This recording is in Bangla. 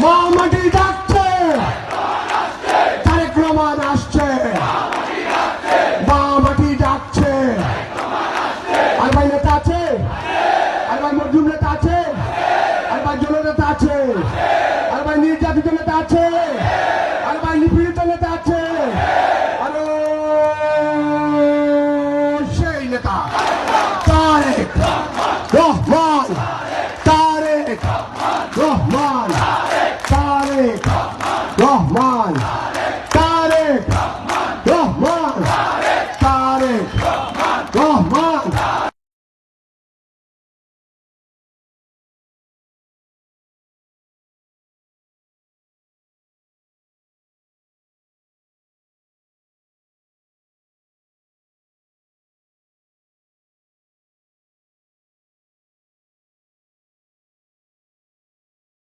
মা মাটি ডাকছে, তারেক রহমান আসছে, মা মাটি ডাকছে। আর ভাই নেতা আছে, আর ভাই মজলুম নেতা আছে, আর ভাই জননেতা আছে, আর ভাই নির্যাতিত নেতা আছে, আর ভাই নিপীড়িত নেতা আছে, আর সেই নেতা তারেক রহমান, তারেক রহমান, তারেক